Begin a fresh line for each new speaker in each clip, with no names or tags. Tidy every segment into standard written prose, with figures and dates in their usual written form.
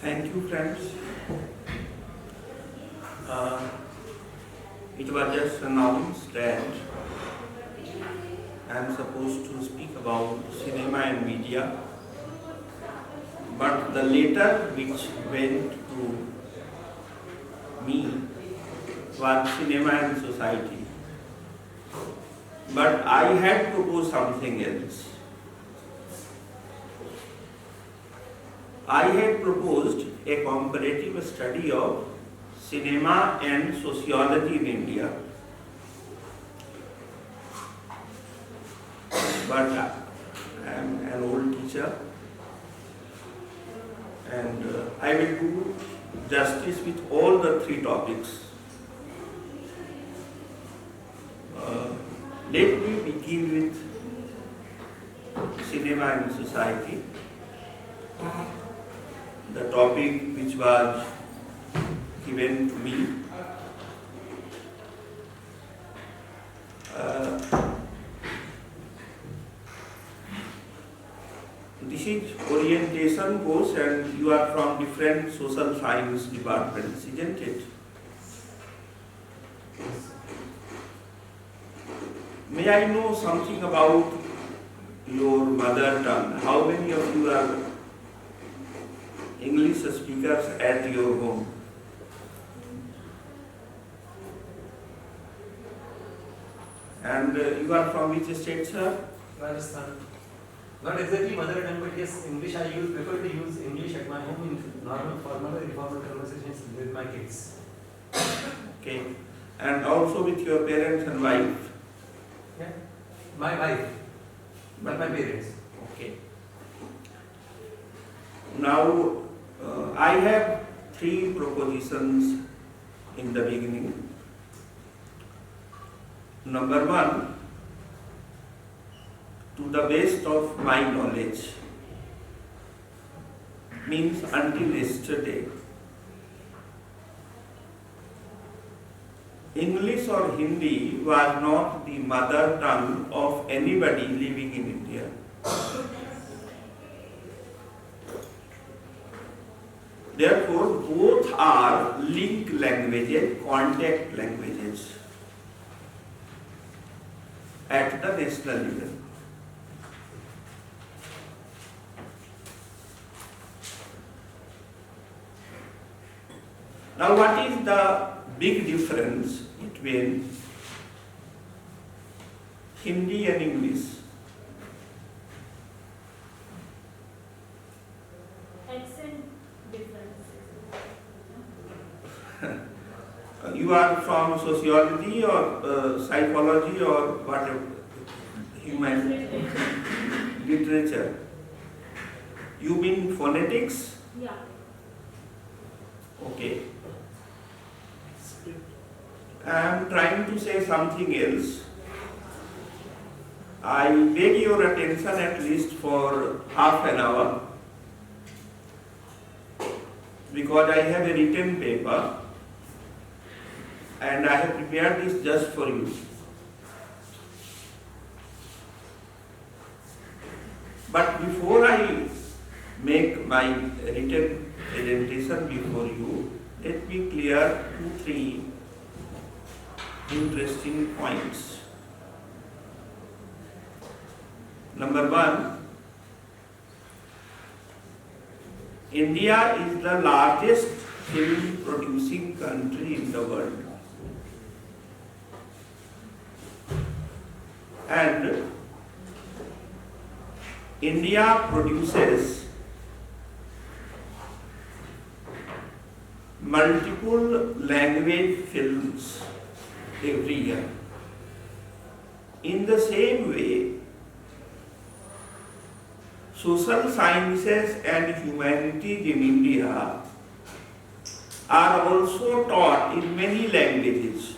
Thank you, friends. Uh, it was just announced that I am supposed to speak about cinema and media, but the letter which went to me was cinema and society. But I had proposed something else. I had proposed a comparative study of cinema and sociology in India. But I am an old teacher and I will do justice with all the three topics. Let me begin with cinema and society, the topic which was given to me. This is orientation course and you are from different social science departments, isn't it? May I know something about your mother tongue? How many of you are English speakers at your home? And you are from which state, sir?
Rajasthan. Not exactly mother tongue, but yes, English. I prefer to use English at my home in normal, formal, informal conversations with my kids.
Okay. And also with your parents and wife?
Yeah. My wife, but my parents.
Okay. Now, I have three propositions in the beginning. Number one, to the best of my knowledge, means until yesterday, English or Hindi was not the mother tongue of anybody living in India. Therefore, both are link languages, contact languages at the national level. Now, what is the big difference between Hindi and English?
Accent differences.
You are from sociology or psychology or whatever, human literature. You mean phonetics?
Yeah.
Okay. I am trying to say something else. I beg your attention at least for half an hour because I have a written paper and I have prepared this just for you. But before I make my written presentation before you, let me clear 2-3 interesting points. Number one, India is the largest film producing country in the world. And India produces multiple language films every year. In the same way, social sciences and humanities in India are also taught in many languages.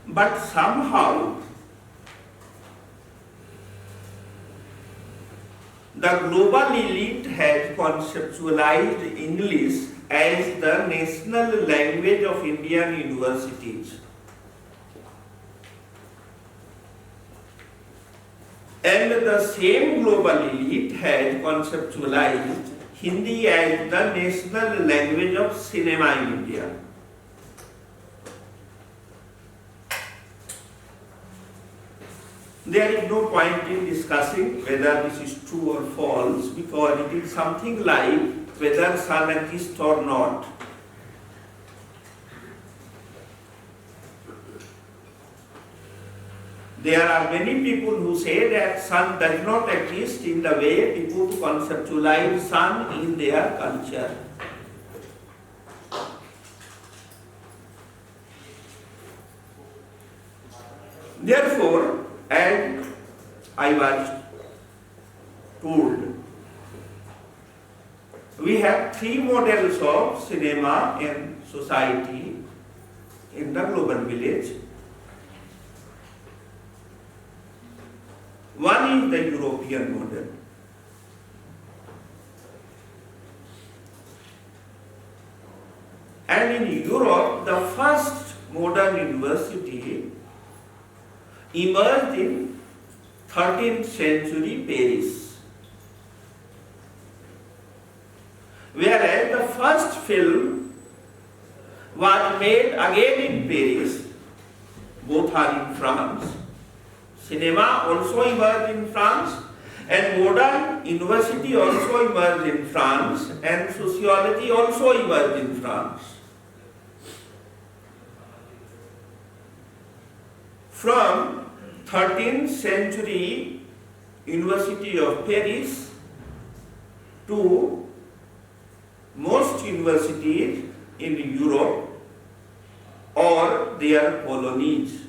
But somehow, the global elite has conceptualized English as the national language of Indian universities. And the same global elite has conceptualized Hindi as the national language of cinema in India. There is no point in discussing whether this is true or false, because it is something like whether sun exists or not. There are many people who say that sun does not exist in the way people conceptualize sun in their culture. Therefore, as I was told, we have three models of cinema and society in the global village. One is the European model. And in Europe, the first modern university emerged in 13th century Paris. Whereas the first film was made again in Paris, both are in France. Cinema also emerged in France, and modern university also emerged in France, and sociology also emerged in France. From 13th century University of Paris to most universities in Europe or their colonies,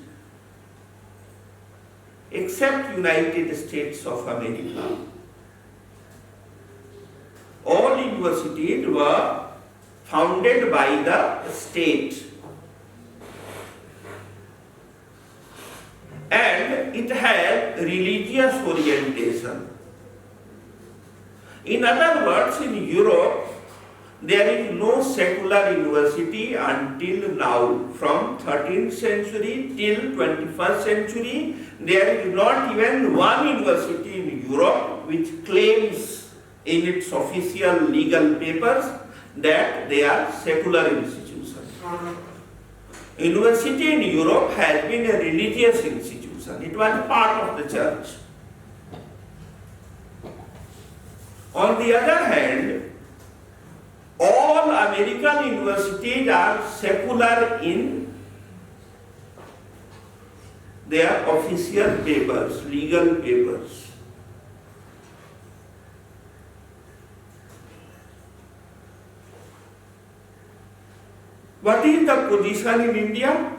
except United States of America. All universities were founded by the state, and it had religious orientation. In other words, in Europe, there is no secular university until now. From 13th century till 21st century, there is not even one university in Europe which claims in its official legal papers that they are secular institutions. University in Europe has been a religious institution. It was part of the church. On the other hand, all American universities are secular in their official papers, legal papers. What is the position in India?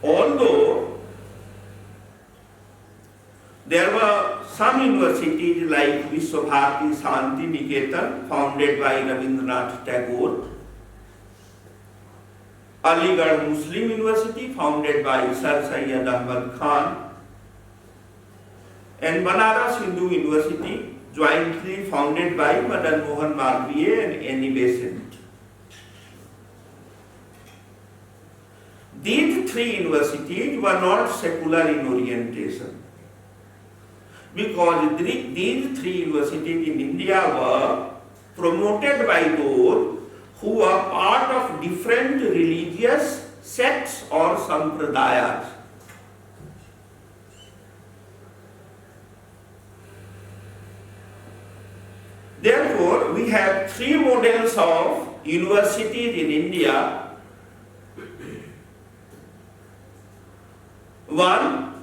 Although there were some universities like Vishwabharati Shanti Niketan, founded by Rabindranath Tagore, Aligarh Muslim University, founded by Sir Syed Ahmad Khan, and Banaras Hindu University, jointly founded by Madan Mohan Malviya and Annie Besant. These three universities were not secular in orientation, because these three universities in India were promoted by those who were part of different religious sects or sampradayas. Therefore, we have three models of universities in India. One,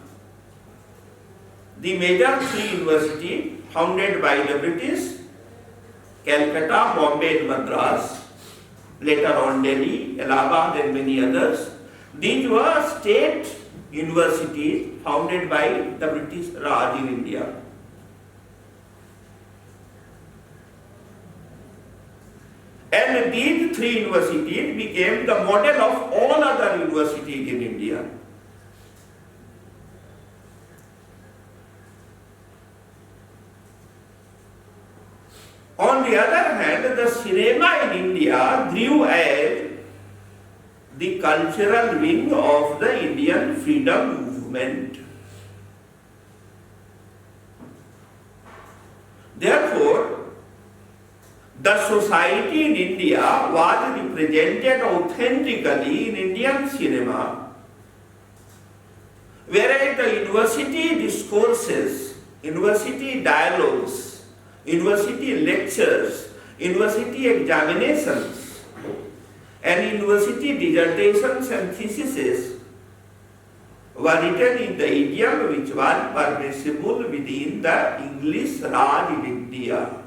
the major three universities founded by the British, Calcutta, Bombay and Madras, later on Delhi, Allahabad and many others. These were state universities founded by the British Raj in India. And these three universities became the model of all other universities in India. On the other hand, the cinema in India grew as the cultural wing of the Indian freedom movement. movement. Therefore, the society in India was represented authentically in Indian cinema, whereas the university discourses, university dialogues, university lectures, university examinations, and university dissertations and theses were written in the idiom which was permissible within the English Raj in India.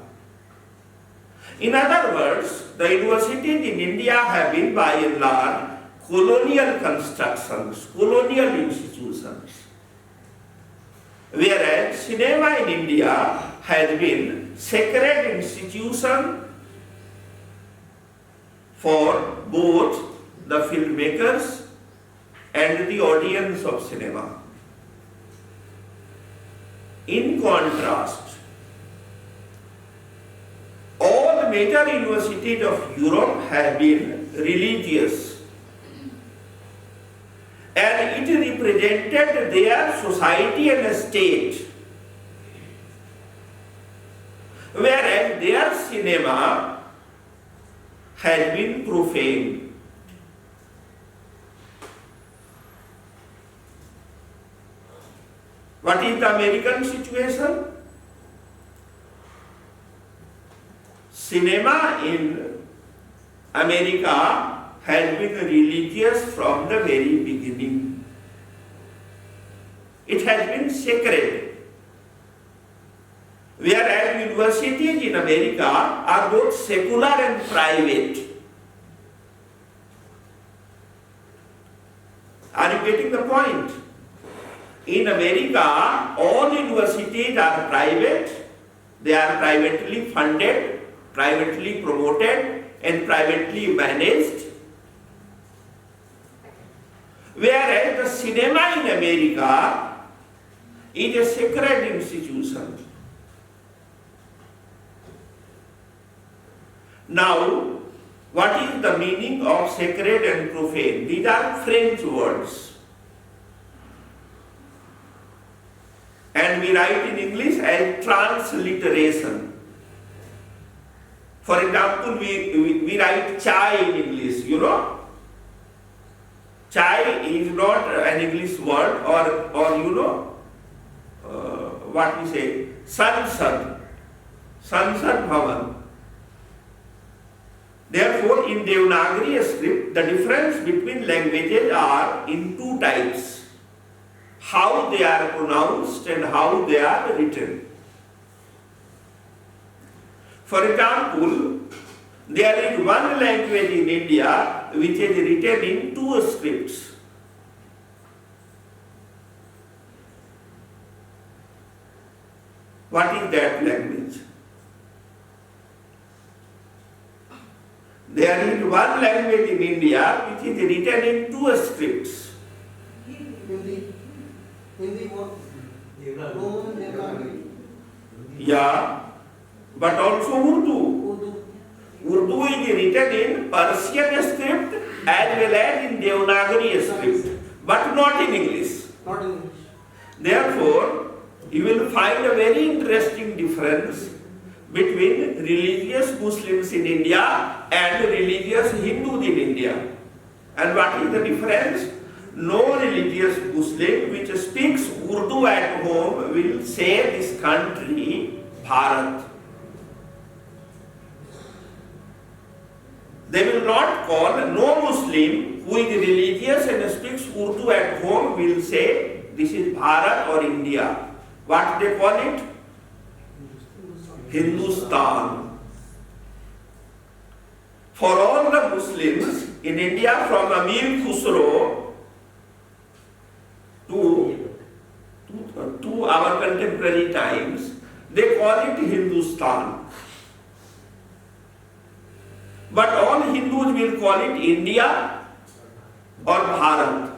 In other words, the universities in India have been by and large colonial constructions, colonial institutions, whereas cinema in India has been sacred institution for both the filmmakers and the audience of cinema. In contrast, all major universities of Europe have been religious, and it represented their society and state, whereas their cinema has been profane. What is the American situation? Cinema in America has been religious from the very beginning. It has been sacred. Whereas universities in America are both secular and private. Are you getting the point? In America, all universities are private. They are privately funded, privately promoted, and privately managed. Whereas the cinema in America is a sacred institution. Now, what is the meaning of sacred and profane? These are French words. And we write in English as transliteration. For example, we write chai in English, you know. Chai is not an English word, or you know, what we say, Sansad Bhavan. Therefore, in Devanagari script, the difference between languages are in two types: how they are pronounced and how they are written. For example, there is one language in India which is written in two scripts. What is that language? There is one language in India which is written in two scripts.
Hindi what?
Devanagari.
Yeah, but also Urdu. Urdu is written in Persian script as well as in Devanagari script, but not in English.
Not in English.
Therefore, you will find a very interesting difference between religious Muslims in India and religious Hindus in India. And what is the difference? No religious Muslim which speaks Urdu at home will say this country Bharat. They will not call, no Muslim who is religious and speaks Urdu at home will say this is Bharat or India. What they call it? Hindustan. For all the Muslims in India, from Amir Khusro to our contemporary times, they call it Hindustan. But all Hindus will call it India or Bharat.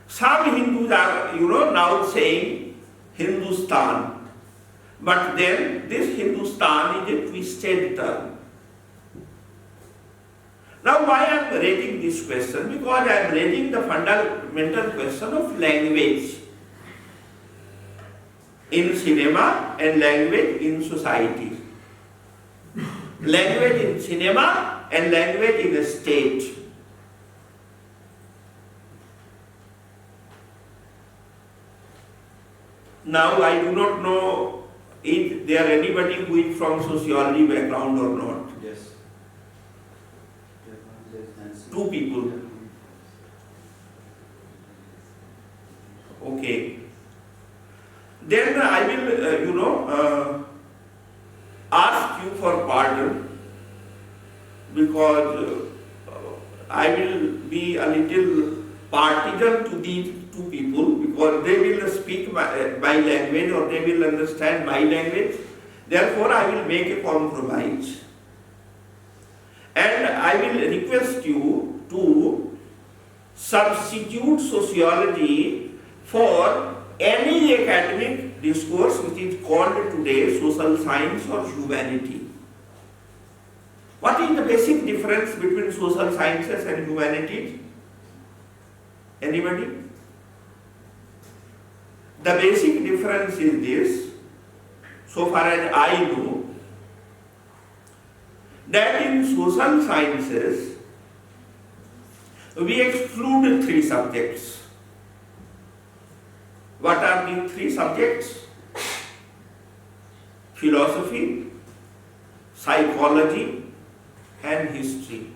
Some Hindus are, now saying Hindustan. But then this Hindustan is a twisted term. Now why I am raising this question? Because I am raising the fundamental question of language in cinema and language in society. Language in cinema and language in a state. Now I do not know if there anybody who is from sociology background or not.
Yes.
Two people. Okay. Then I will, ask you for pardon because I will be a little partisan to these two people because they will speak my language or they will understand my language. Therefore, I will make a compromise. And I will request you to substitute sociology for any academic discourse which is called today social science or humanity. What is the basic difference between social sciences and humanities? Anybody? The basic difference is this, so far as I know, that in social sciences we exclude three subjects. What are the three subjects? Philosophy, psychology, and history.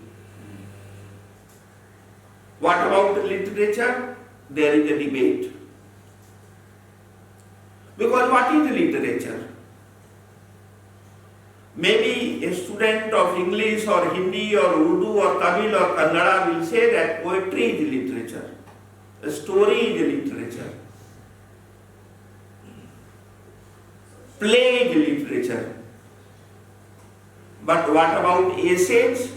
What about the literature? There is a debate. Because what is literature? Maybe a student of English or Hindi or Urdu or Tamil or Kannada will say that poetry is literature, a story is literature, play is literature. But what about essays?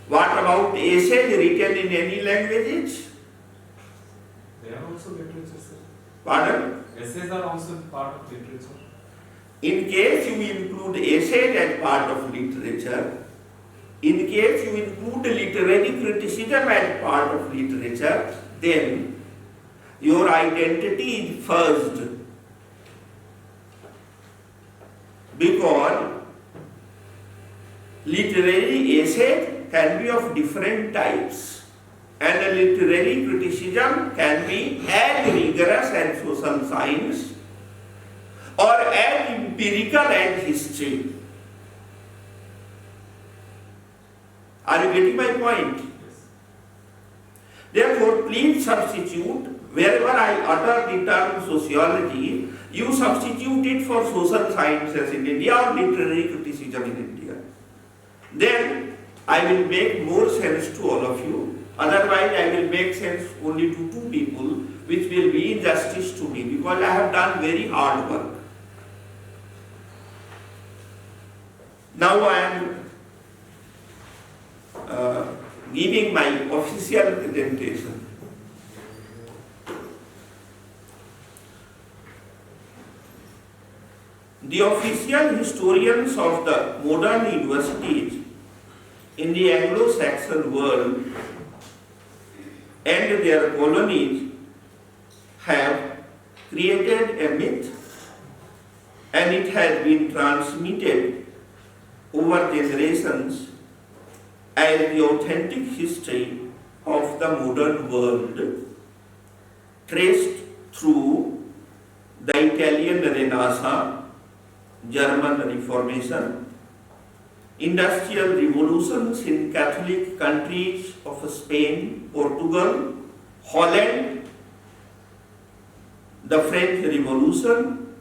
What about essays written in any languages?
They are also literature, sir.
Pardon?
Essays are also part of literature.
In case you include essays as part of literature, in case you include literary criticism as part of literature, then your identity is fuzzy. Because literary essays can be of different types and a literary criticism can be as rigorous as social science or as empirical as history. Are you getting my point?
Yes.
Therefore, please substitute, wherever I utter the term sociology, you substitute it for social sciences in India or literary criticism in India. Then I will make more sense to all of you. Otherwise, I will make sense only to two people, which will be injustice to me because I have done very hard work. Now I am giving my official presentation. The official historians of the modern universities in the Anglo-Saxon world and their colonies have created a myth, and it has been transmitted over generations as the authentic history of the modern world, traced through the Italian Renaissance, German Reformation, industrial revolutions in Catholic countries of Spain, Portugal, Holland, the French Revolution,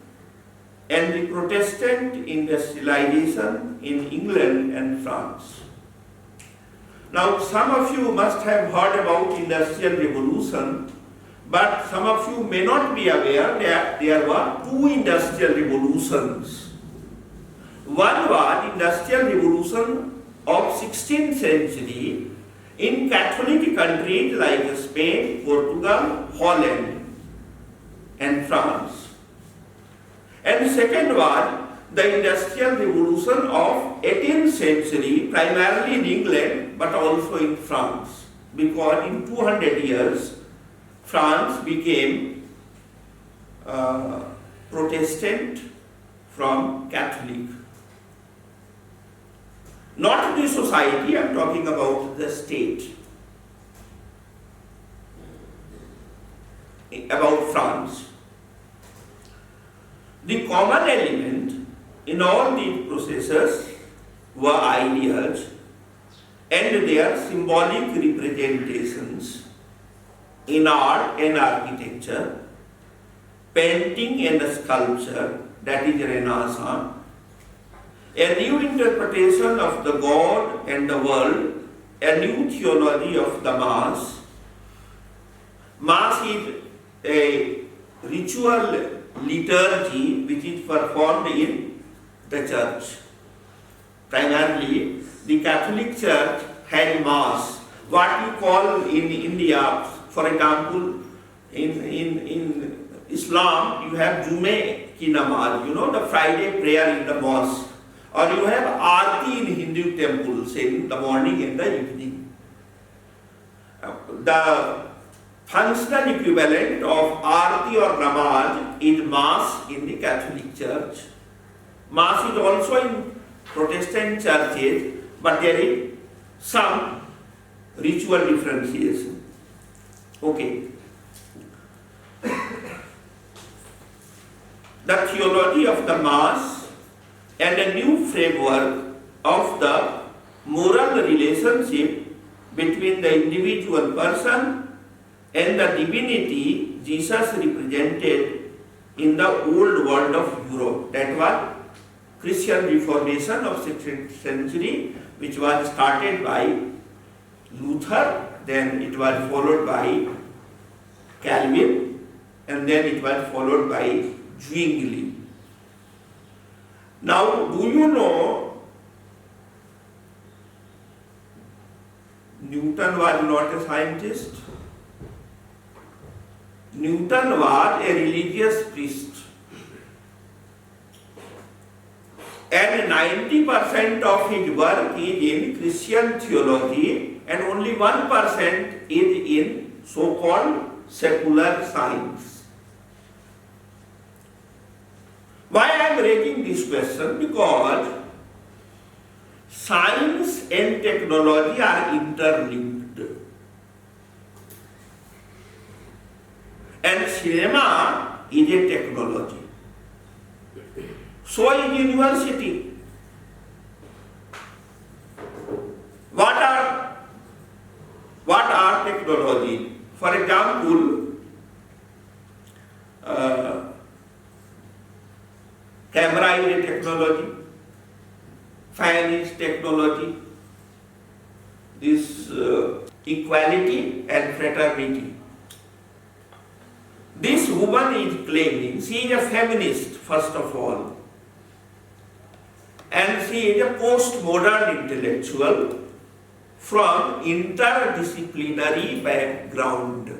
and the Protestant industrialization in England and France. Now, some of you must have heard about Industrial Revolution, but some of you may not be aware that there were two industrial revolutions. One was Industrial Revolution of 16th century in Catholic countries like Spain, Portugal, Holland, and France. And second was the Industrial Revolution of 18th century, primarily in England, but also in France. Because in 200 years, France became Protestant from Catholic. Not the society, I am talking about the state. About France. The common element in all these processes were ideas and their symbolic representations in art and architecture, painting and sculpture, that is Renaissance, a new interpretation of the God and the world, a new theology of the Mass. Mass is a ritual liturgy which is performed in the church. Primarily, the Catholic Church had Mass. What you call in India, for example, in Islam, you have Jume ki namaz, the Friday prayer in the mosque. Or you have Aarti in Hindu temples in the morning and the evening. The functional equivalent of Aarti or Namaz is Mass in the Catholic Church. Mass is also in Protestant churches, but there is some ritual differentiation. Okay. The theology of the Mass and a new framework of the moral relationship between the individual person and the divinity Jesus represented in the old world of Europe. That was Christian Reformation of 16th century, which was started by Luther, then it was followed by Calvin, and then it was followed by Zwingli. Now, do you know Newton was not a scientist? Newton was a religious priest. And 90% of his work is in Christian theology and only 1% is in so-called secular science. Why I am raising this question? Because science and technology are interlinked. And cinema is a technology. So is university. What are technology? For example, camera is a technology, fan is technology, this equality and fraternity. This woman is claiming she is a feminist first of all, and she is a postmodern intellectual from interdisciplinary background.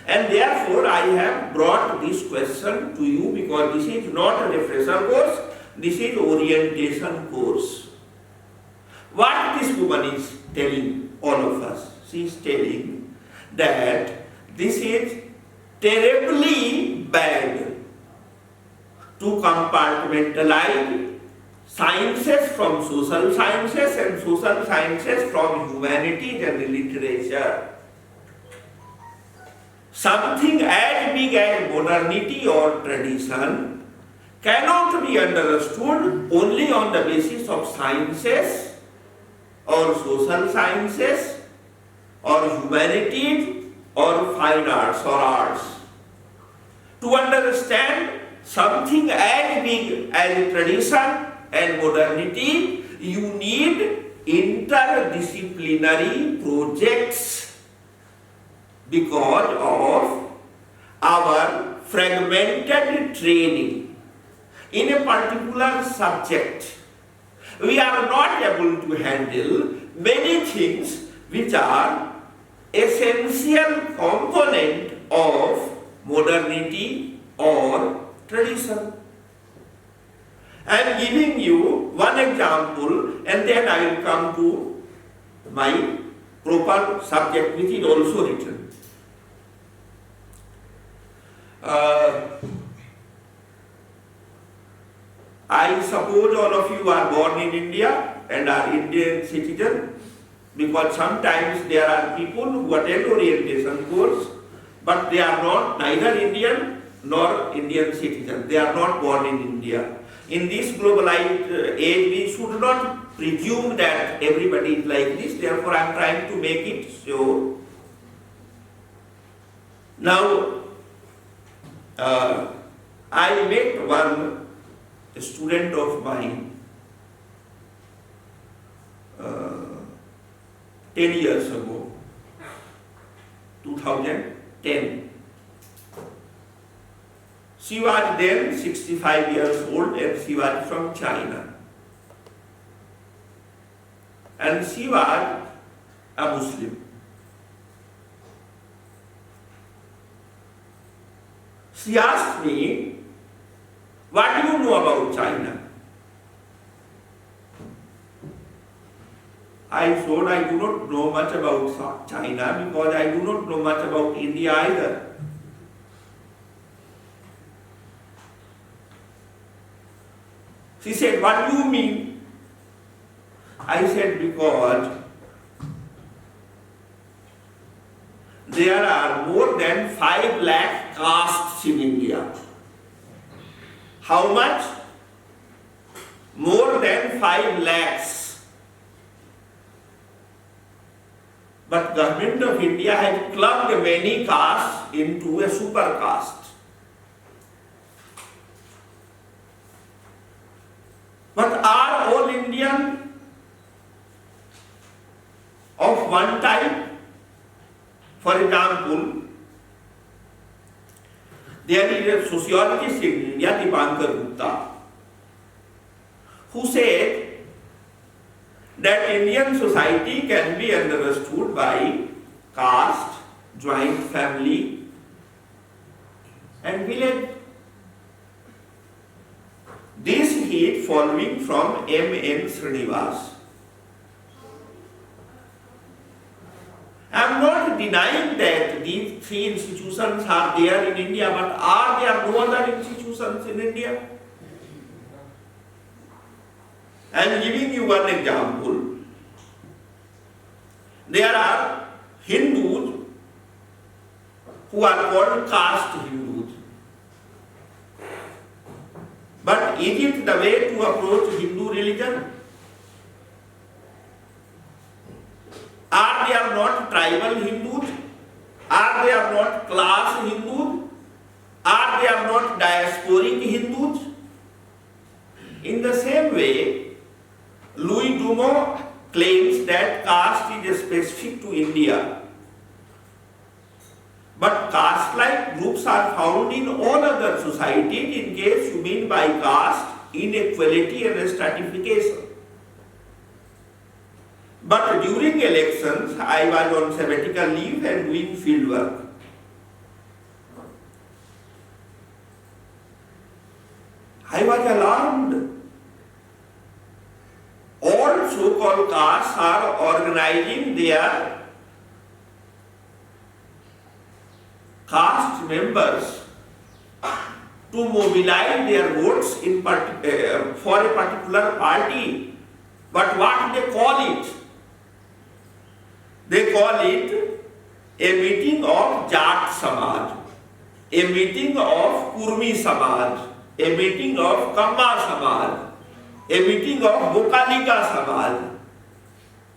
And therefore, I have brought this question to you because this is not a refresher course, this is orientation course. What this woman is telling all of us, she is telling that this is terribly bad to compartmentalize sciences from social sciences and social sciences from humanities and literature. Something as big as modernity or tradition cannot be understood only on the basis of sciences or social sciences or humanities or fine arts or arts. To understand something as big as tradition and modernity, you need interdisciplinary projects because of our fragmented training in a particular subject. We are not able to handle many things which are essential component of modernity or tradition. I am giving you one example and then I will come to my proper subject which is also written. I suppose all of you are born in India and are Indian citizens, because sometimes there are people who attend orientation course but they are not neither Indian nor Indian citizens. They are not born in India. In this globalized age, we should not presume that everybody is like this. Therefore, I am trying to make it so. Now, I met one student of mine 10 years ago, 2010. She was then 65 years old and she was from China. And she was a Muslim. She asked me, what do you know about China? I thought I do not know much about China because I do not know much about India either. She said, what do you mean? I said, because there are more than 5 lakh castes in India. How much? More than 5 lakhs. But government of India has clubbed many castes into a super caste. But are all Indian of one type? For example, there is a sociologist in India, Dipankar Gupta, who said that Indian society can be understood by caste, joint family, and village. This is following from M.N. Srinivas. I am not denying that these 3 institutions are there in India, but are there no other institutions in India? I am giving you one example. There are Hindus who are called caste Hindus. But is it the way to approach Hindu religion? Are there not tribal Hindus? Are there not class Hindus? Are there not diasporic Hindus? In the same way, Louis Dumont claims that caste is specific to India. But caste-like groups are found in all other societies, in case you mean by caste inequality and stratification. But during elections, I was on sabbatical leave and doing field work. I was alarmed. All so-called castes are organizing their caste members to mobilize their votes for a particular party. But what they call it? They call it a meeting of Jat Samaj, a meeting of Kurmi Samaj, a meeting of Kamma Samaj, a meeting of Bokalika Samaj,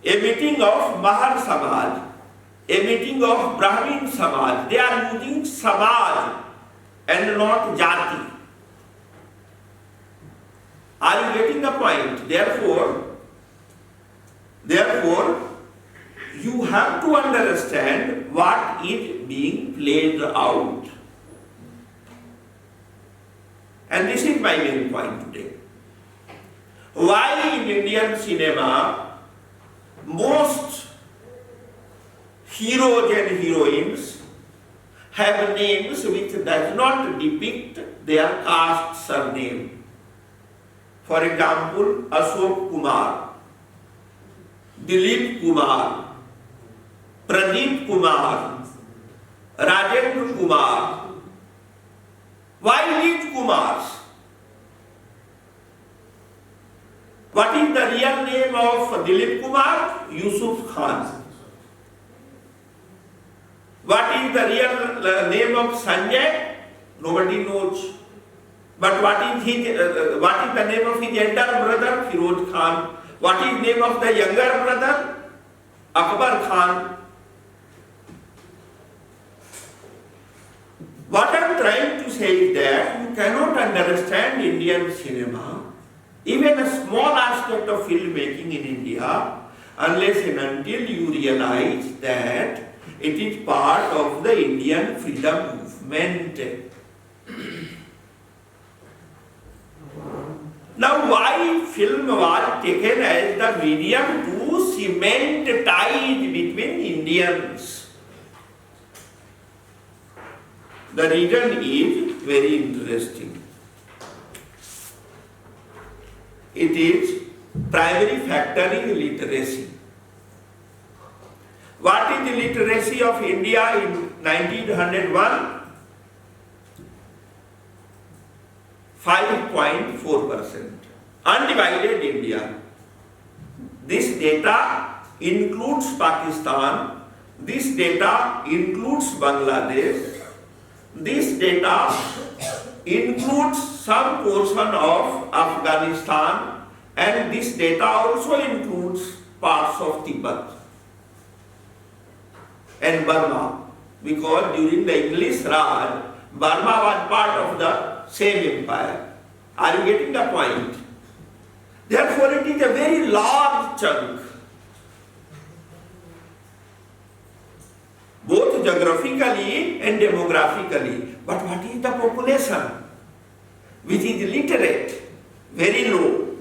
a meeting of Mahar Samaj, a meeting of Brahmin Samaj. They are using Samaj and not Jati. Are you getting the point? Therefore, you have to understand what is being played out. And this is my main point today. Why in Indian cinema most heroes and heroines have names which does not depict their caste surname? For example, Ashok Kumar, Dilip Kumar, Pradeep Kumar, Rajendra Kumar. Why these Kumars? What is the real name of Dilip Kumar? Yusuf Khan. What is the real name of Sanjay? Nobody knows. But what is the name of his elder brother? Firoz Khan. What is the name of the younger brother? Akbar Khan. What I am trying to say is that you cannot understand Indian cinema, even a small aspect of filmmaking in India, unless and until you realize that it is part of the Indian freedom movement. Now, why film was taken as the medium to cement ties between Indians? The reason is very interesting. It is primary factor in literacy. What is the literacy of India in 1901? 5.4%. Undivided India. This data includes Pakistan. This data includes Bangladesh. This data includes some portion of Afghanistan, and this data also includes parts of Tibet and Burma, because during the English Raj, Burma was part of the same empire. Are you getting the point? Therefore, it is a very large chunk, both geographically and demographically. But what is the population which is literate? Very low.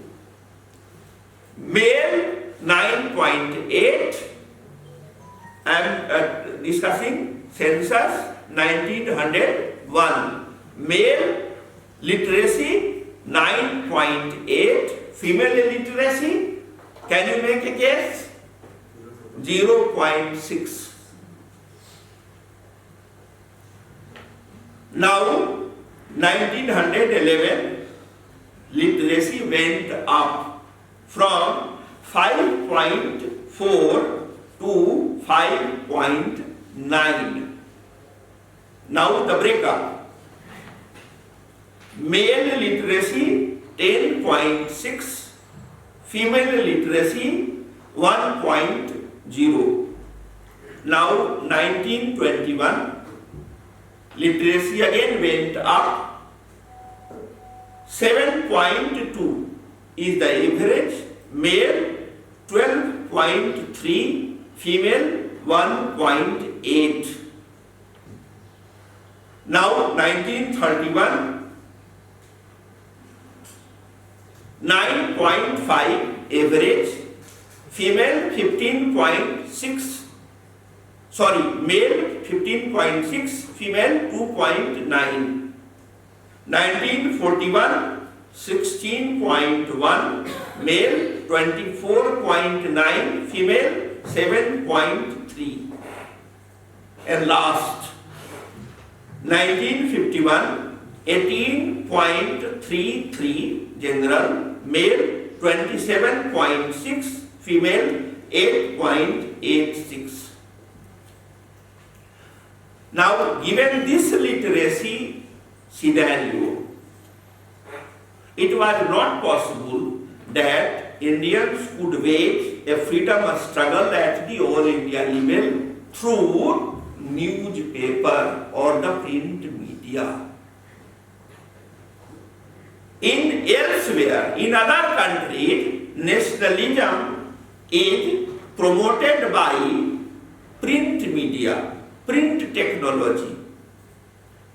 Male 9.8. I am discussing census 1901. Male literacy 9.8. Female illiteracy, can you make a guess? 0.6. Now, 1911, literacy went up from 5.4 to 5.9. Now the breakup. Male literacy 10.6, female literacy 1.0. Now 1921, literacy again went up. 7.2 is the average, male 12.3, female 1.8. Now 1931, 9.5 average, female 15.6, male 15.6, female 2.9. 1941, 16.1, male 24.9, female 7.3. And last, 1951, 18.33 general, male 27.6, female 8.86. Now, given this literacy scenario, it was not possible that Indians could wage a freedom struggle at the all India level through newspaper or the print media. In elsewhere, in other countries, nationalism is promoted by print media, print technology.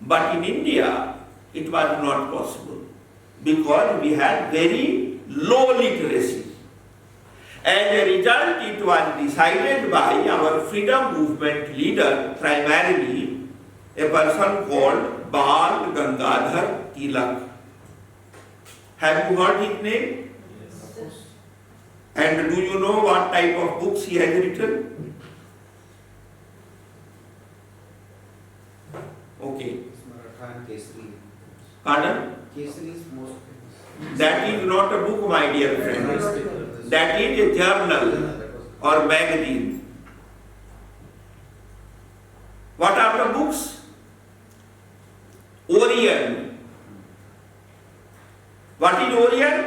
But in India, it was not possible because we had very low literacy. As a result, it was decided by our freedom movement leader, primarily a person called Bal Gangadhar Tilak. Have you heard his name?
Yes.
And do you know what type of books he has written? Okay.
Maratha and Kesari.
Pardon?
Kesari is most famous.
That is not a book, my dear friend. That is a journal or magazine. What are the books? Orion. What is Orion?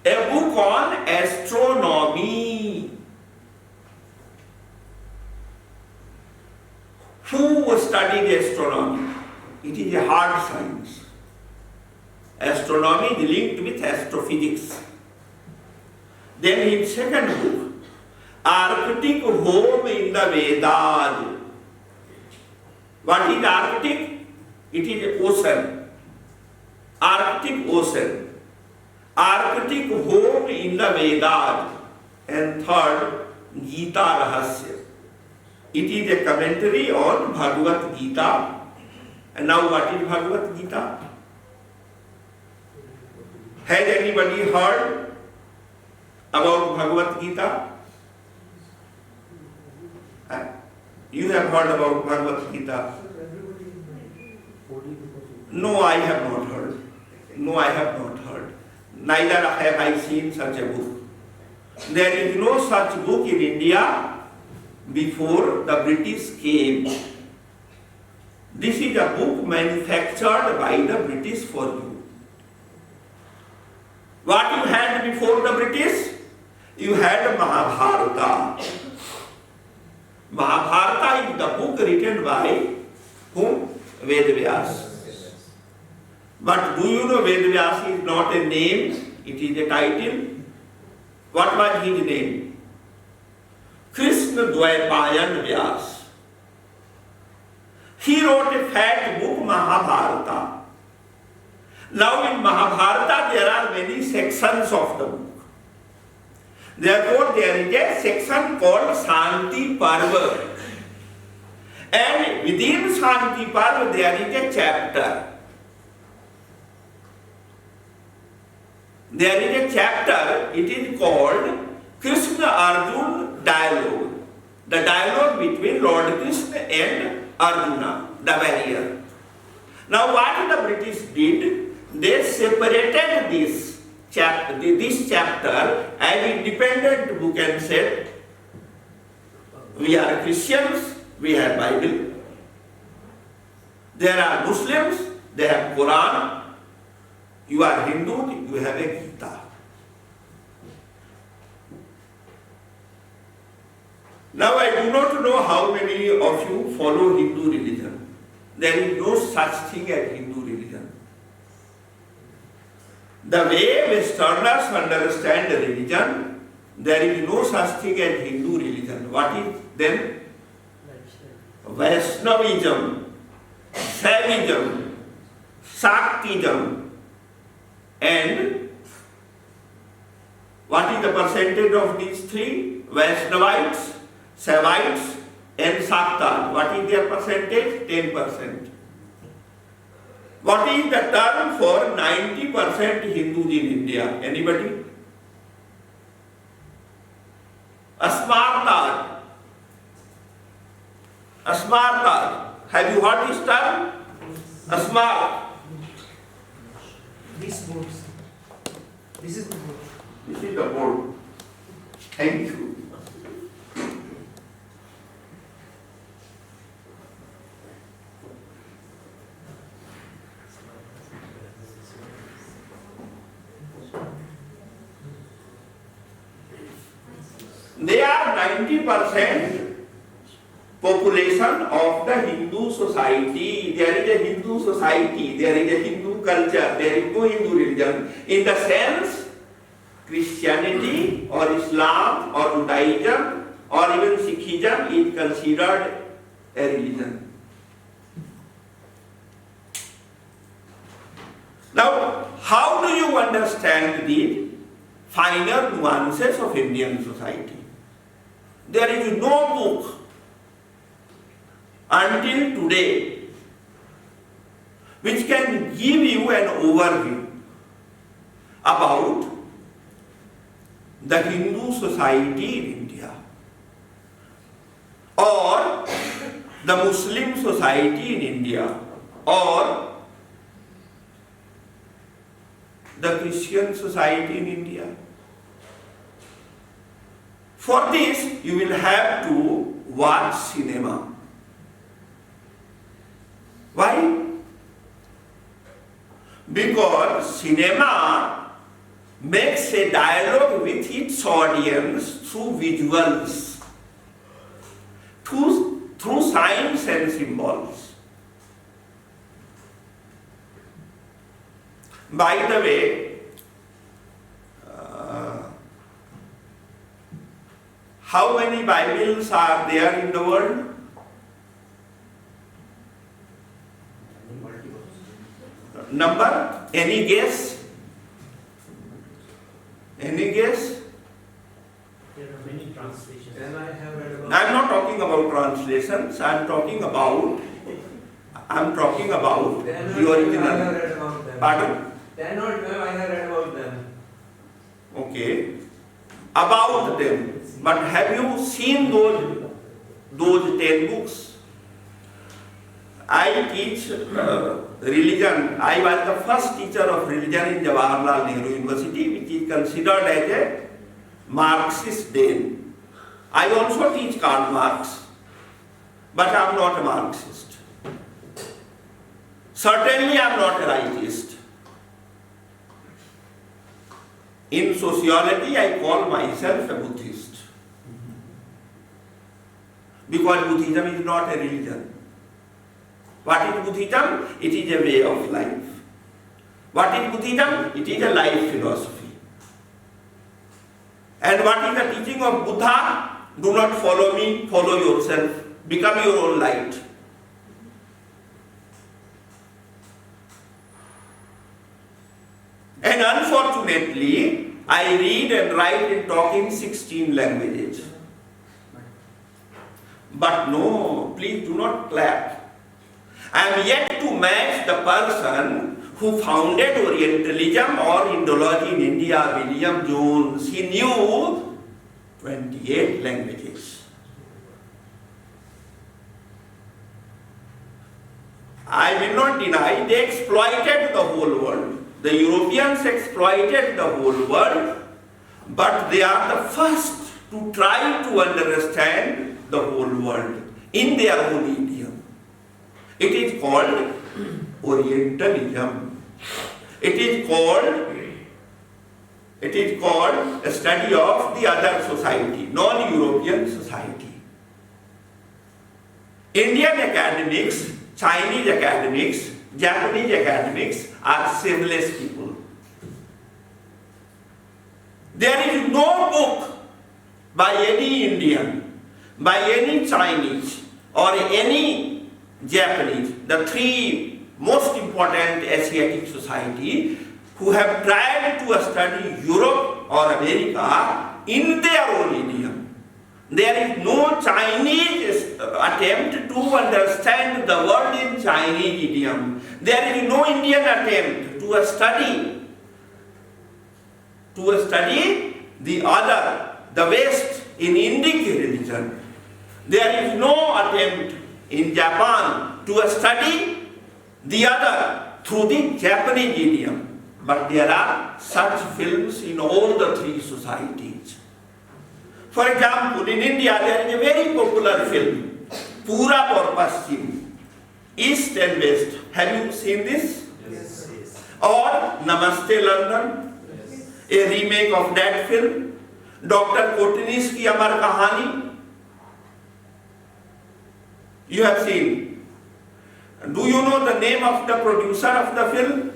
A book on astronomy. Who studied astronomy? It is a hard science. Astronomy is linked with astrophysics. Then his second book, Arctic Home in the Vedas. What is Arctic? It is ocean. Arctic Ocean. Arctic Home in the Vedas. And third, Gita Rahasya. It is a commentary on Bhagavad Gita. And now what is Bhagavad Gita? Has anybody heard about Bhagavad Gita? You have heard about Bhagavad Gita? No, I have not heard. No, I have not heard. Neither have I seen such a book. There is no such book in India before the British came. This is a book manufactured by the British for you. What you had before the British? You had Mahabharata. Mahabharata is the book written by whom? Vedvyas. But do you know Vedvyas is not a name, it is a title? What was his name? Krishna Dvaipayan Vyas. He wrote a fat book, Mahabharata. Now in Mahabharata there are many sections of the book. Therefore there is a section called Shanti Parva. And within Shanti Parva there is a chapter. There is a chapter, it is called Krishna Arjuna Dialogue. The dialogue between Lord Krishna and Arjuna, the warrior. Now what the British did, they separated this chapter as independent book and said, we are Christians, we have Bible. There are Muslims, they have Quran. You are Hindu, you have a Gita. Now I do not know how many of you follow Hindu religion. There is no such thing as Hindu religion. The way Westerners understand religion, there is no such thing as Hindu religion. What is then? Vaishnavism, Saivism, Shaktism, and what is the percentage of these three? Vaishnavites, Saivites and Shaktas. What is their percentage? 10%. What is the term for 90% Hindus in India? Anybody? Asmartad. Asmartad. Have you heard this term? Asmart.
These boards. This is the board.
This is the board. Thank you. They are 90% population of the Hindu society. There is a Hindu society, there is a Hindu culture, there is no Hindu religion. In the sense, Christianity or Islam or Judaism or even Sikhism is considered a religion. Now, how do you understand the finer nuances of Indian society? There is no book until today which can give you an overview. about the Hindu society in India or the Muslim society in India or the Christian society in India. For this, you will have to watch cinema. Why? Because cinema makes a dialogue with its audience through visuals, through signs and symbols. By the way, how many Bibles are there in the world? Number? Any guess? Any guess?
There are many translations.
Then I have read about.
I'm not talking about translations, I'm talking about
Then
the
I
original.
have read about them.
Pardon?
Then not them, I have read about them.
Okay. About them. But have you seen those 10 books? I teach religion. I was the first teacher of religion in Jawaharlal Nehru University, which is considered as a Marxist den. I also teach Karl Marx, but I am not a Marxist. Certainly I am not a rightist. In sociology, I call myself a Buddhist. Because Buddhism is not a religion. What is Buddhism? It is a way of life. What is Buddhism? It is a life philosophy. And what is the teaching of Buddha? Do not follow me, follow yourself. Become your own light. And unfortunately, I read and write and talk in 16 languages. But no, please do not clap. I am yet to match the person who founded Orientalism or Indology in India, William Jones. He knew 28 languages. I will not deny they exploited the whole world. The Europeans exploited the whole world, but they are the first to try to understand the whole world in their own idiom. It is called Orientalism. It is called a study of the other society, non-European society. Indian academics, Chinese academics, Japanese academics are civilized people. There is no book by any Indian, by any Chinese or any Japanese, the three most important Asiatic society, who have tried to study Europe or America in their own idiom. There is no Chinese attempt to understand the world in Chinese idiom. There is no Indian attempt to study the other, the West in Indic religion. There is no attempt in Japan to study the other through the Japanese idiom. But there are such films in all the three societies. For example, in India there is a very popular film, Purab aur Paschim, East and West. Have you seen this?
Yes.
Or Namaste London, a remake of that film. Dr. Courtney's Ki Amar Kahani, you have seen. Do you know the name of the producer of the film?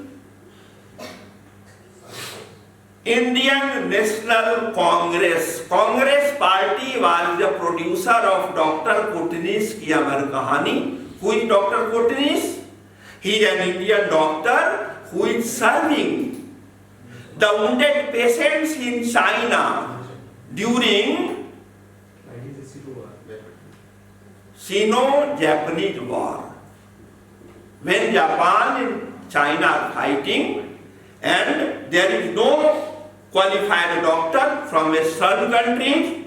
Indian National Congress. Congress Party was the producer of Dr. Courtney's Ki Amar Kahani. Who is Dr. Courtney's? He is an Indian doctor who is serving the wounded patients in China during Sino-Japanese War. When Japan and China are fighting, and there is no qualified doctor from Western countries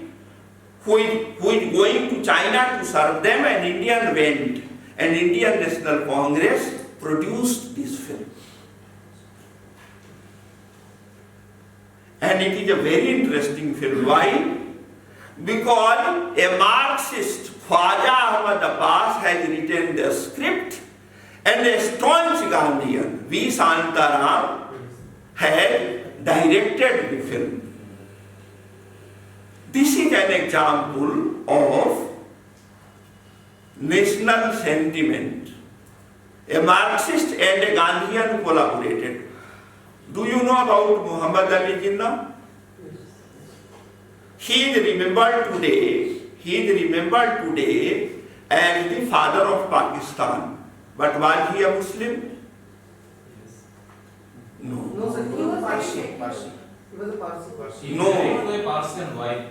who is going to China to serve them, and Indian went, and Indian National Congress produced this film. And it is a very interesting film. Why? Because a Marxist, Khwaja Ahmad Abbas, has written the script, and a staunch Gandhian, V. Shantaram, had directed the film. This is an example of national sentiment. A Marxist and a Gandhian collaborated. Do you know about Muhammad Ali Jinnah? He is remembered today as the father of Pakistan. But was he a Muslim? No.
No, sir, he was Parsi. He was a Parsi.
No.
a Parsian wife.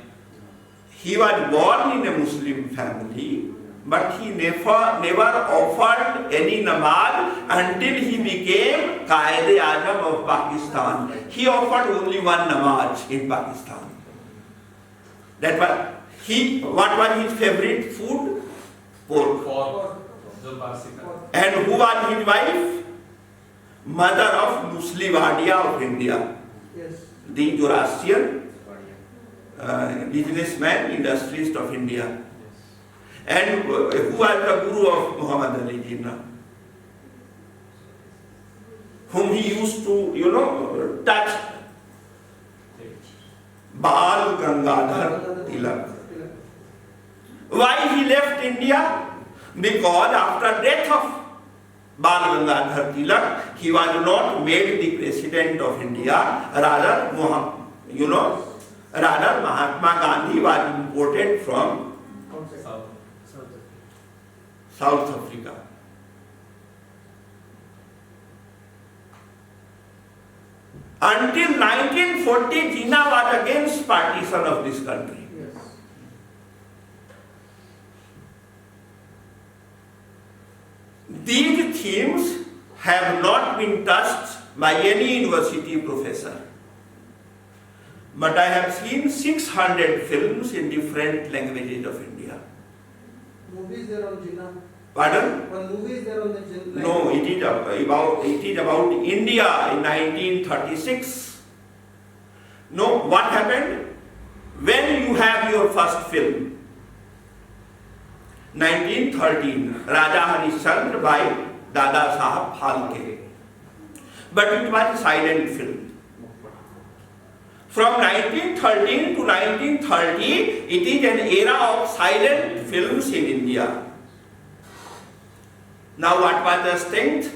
He was born in a Muslim family, but he never offered any namaz until he became Qaid-e-Azam of Pakistan. He offered only one namaz in Pakistan. That was what was his favorite food? Pork.
For the Parsi.
And who was his wife? Mother of Musli Wadia of India,
Yes.
the Zoroastrian businessman, industrialist of India. And who was the guru of Muhammad Ali Jinnah? Whom he used to, touch. Bal Gangadhar Tilak. Why he left India? Because after death of Bal Gangadhar Tilak, he was not made the president of India. Rather, Mahatma Gandhi was imported from South Africa. Until 1940, Jinnah was against partition of this country.
Yes.
These themes have not been touched by any university professor. But I have seen 600 films in different languages of India.
Movies there on Jinnah.
Pardon?
One movie is there on the Jinnah.
No, it is about India in 1936. No, what happened? When you have your first film, 1913, Raja Harishchandra by Dada Sahab Phalke. But it was a silent film. From 1913 to 1930, it is an era of silent films in India. Now what was the strength?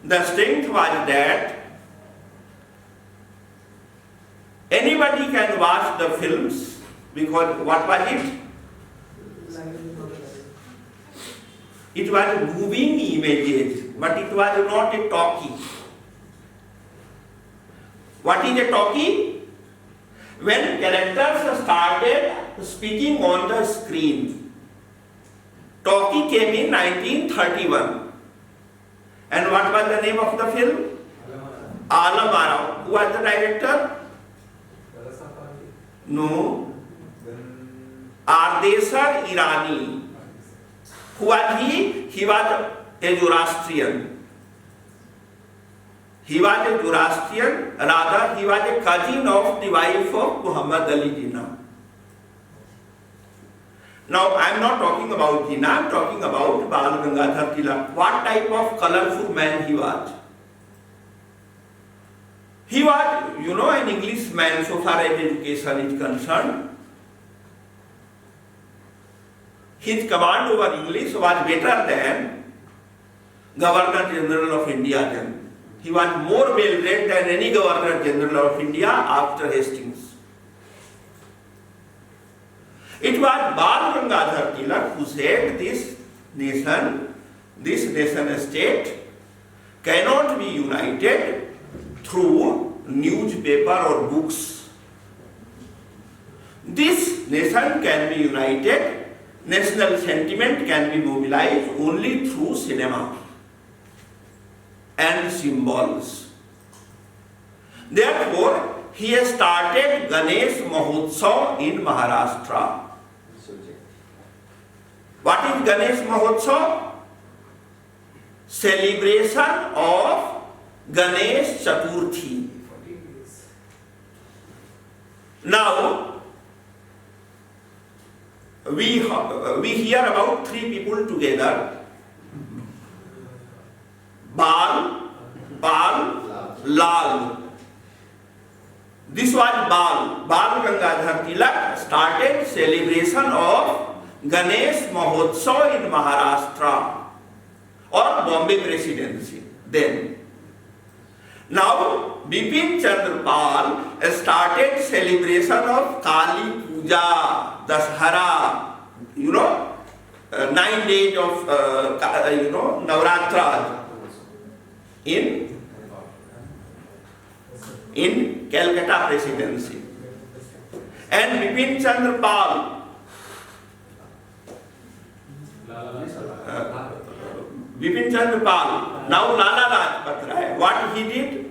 The strength was that anybody can watch the films, because what was it? It was moving images, but it was not a talkie. What is a talkie? When characters started speaking on the screen. Talkie came in 1931. And what was the name of the film? Alam Ara. Who was the director? No. Ardeshir Irani. Who was he? He was a Zoroastrian. He was a Zoroastrian, rather he was a cousin of the wife of Muhammad Ali Jinnah. Now I am not talking about Jinnah, I am talking about Bal Gangadhar Tilak. What type of colorful man he was? He was, an Englishman so far as education is concerned. His command over English was better than Governor General of India then. He was more well-read than any Governor General of India after Hastings. It was Bal Gangadhar Tilak who said this nation state cannot be united through newspaper or books. This nation can be united, national sentiment can be mobilized only through cinema. and symbols. Therefore, he has started Ganesh Mahotsav in Maharashtra. What is Ganesh Mahotsav? Celebration of Ganesh Chaturthi. Now, we hear about three people together. Bal, Lal. This was Bal Gangadhar Tilak started celebration of Ganesh Mahotsav in Maharashtra or Bombay Presidency then. Now, Bipin Chandra Pal started celebration of Kali Puja, Dashara, 9 days of, Navaratras in Calcutta Presidency. And Bipin Chandra Pal, Bipin Chandra Pal, now Lala Lajpat Rai, what he did?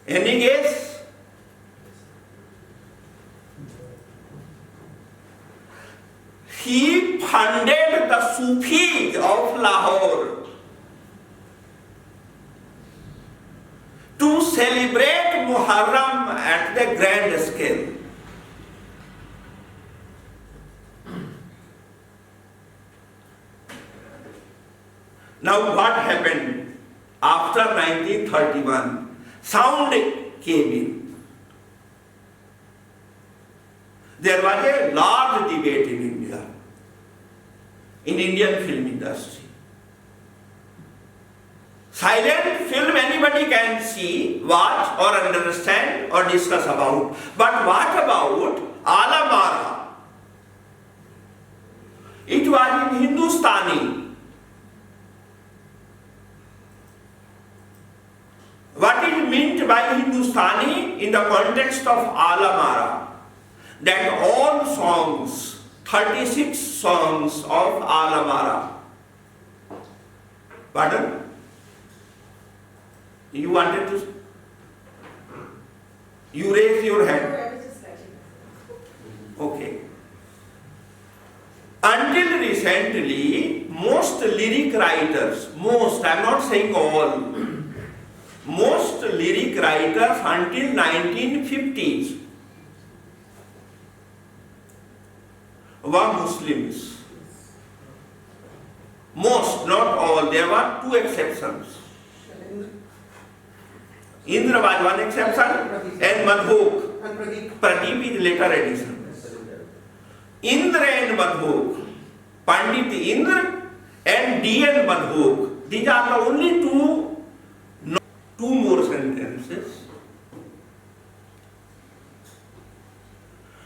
Any guess? He funded the Sufis of Lahore to celebrate Muharram at the grand scale. Now what happened after 1931? Sound came in. There was a large debate in India, in Indian film industry. Silent film anybody can see, watch or understand or discuss about. But what about Alamara? It was in Hindustani. What is meant by Hindustani in the context of Alamara? That all songs, 36 songs of Alamara. Pardon? You wanted to? You raise your hand. Okay. Until recently, most lyric writers, I am not saying all, most lyric writers until 1950s were Muslims. Most, not all. There were two exceptions. Indra was one exception and Madhok. Pradeep is later addition. Indra and Madhok, Pandit Indra and D.N. Madhok. These are the only two more sentences.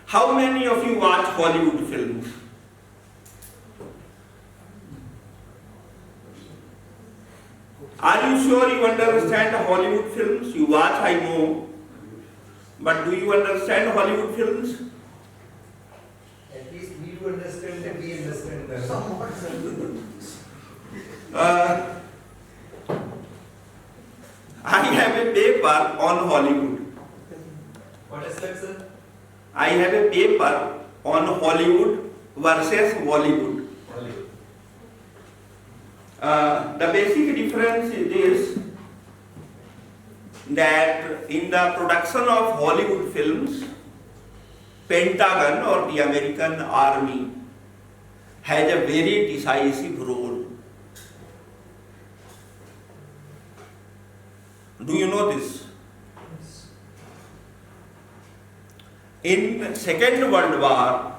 How many of you watch Hollywood films? Are you sure you understand Hollywood films? You watch, I know. But do you understand Hollywood films?
At least we do understand that we understand them.
I have a paper on Hollywood.
What is that, sir?
I have a paper on Hollywood versus Bollywood. The basic difference is this, that in the production of Hollywood films, Pentagon or the American Army has a very decisive role. Do you know this? In Second World War,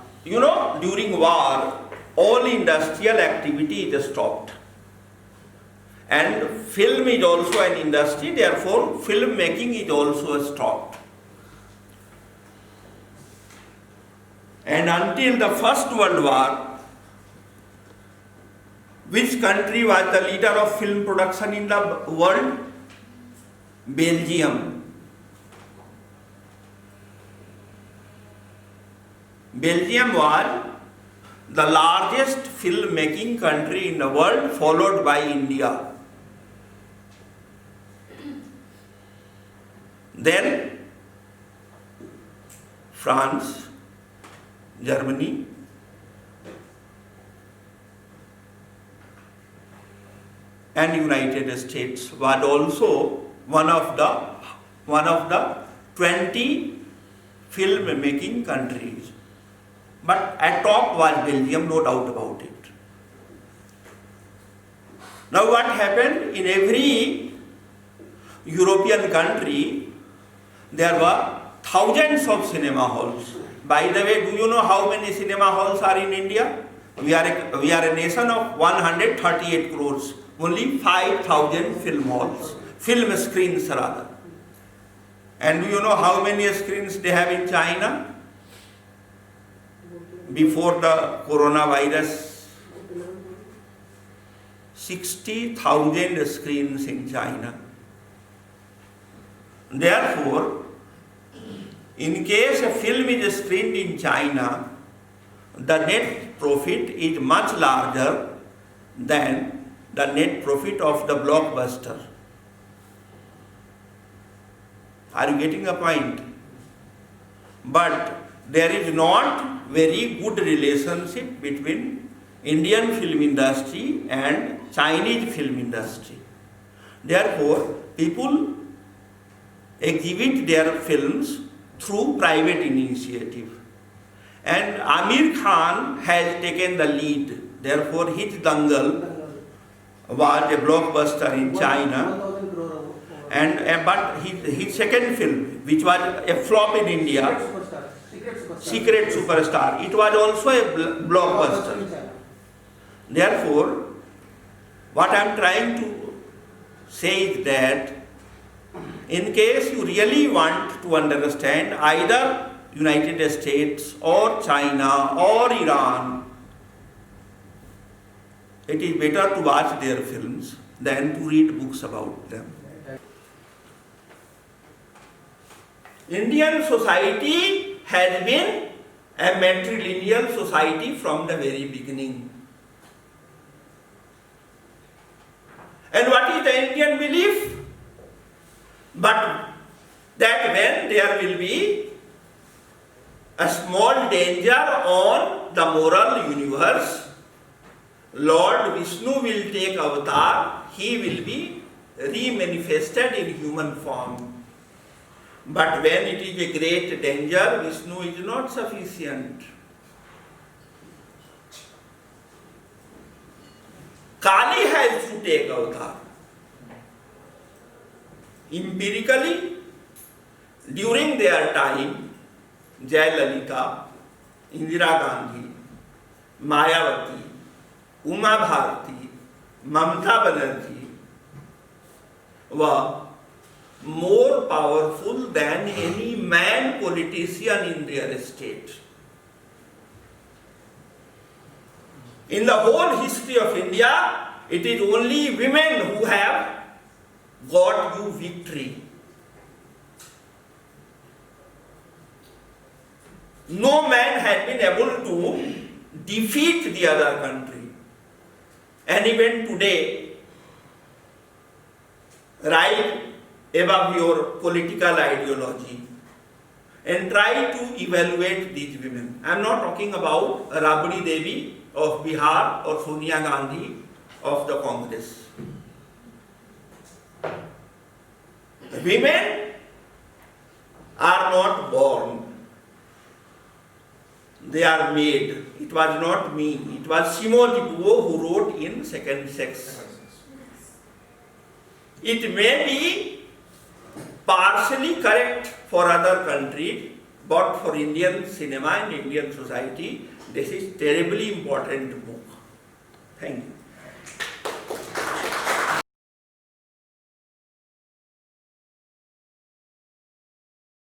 during war, all industrial activity is stopped. And film is also an industry, therefore film making is also stopped. And until the First World War, which country was the leader of film production in the world? Belgium. Belgium was the largest film-making country in the world, followed by India. Then France, Germany, and United States was also one of the 20 film-making countries. But at top was Belgium, no doubt about it. Now what happened? In every European country, there were thousands of cinema halls. By the way, do you know how many cinema halls are in India? We are a nation of 138 crores. Only 5,000 film halls, film screens rather. And do you know how many screens they have in China? Before the coronavirus, 60,000 screens in China. Therefore, in case a film is screened in China, the net profit is much larger than the net profit of the blockbuster. Are you getting a point? But there is not very good relationship between Indian film industry and Chinese film industry. Therefore, people exhibit their films through private initiative. And Amir Khan has taken the lead. Therefore, his Dangal was a blockbuster in China. But his second film, which was a flop in India, Secret Superstar, it was also a blockbuster. Therefore, what I am trying to say is that in case you really want to understand either United States or China or Iran, it is better to watch their films than to read books about them. Indian society has been a matrilineal society from the very beginning. And what is the Indian belief? But that when there will be a small danger on the moral universe, Lord Vishnu will take avatar, he will be re-manifested in human form. But when it is a great danger, Vishnu is not sufficient. Kali has to take avatar. Empirically, during their time, Jayalalitha, Indira Gandhi, Mayawati, Uma Bharati, Mamata Banerjee were more powerful than any man politician in their state. In the whole history of India, it is only women who have got you victory. No man had been able to defeat the other country. And even today, rise above your political ideology and try to evaluate these women. I am not talking about Rabri Devi of Bihar or Sonia Gandhi of the Congress. Women are not born. They are made. It was not me. It was Simone de Beauvoir who wrote in Second Sex. It may be partially correct for other countries, but for Indian cinema and Indian society, this is terribly important book. Thank you.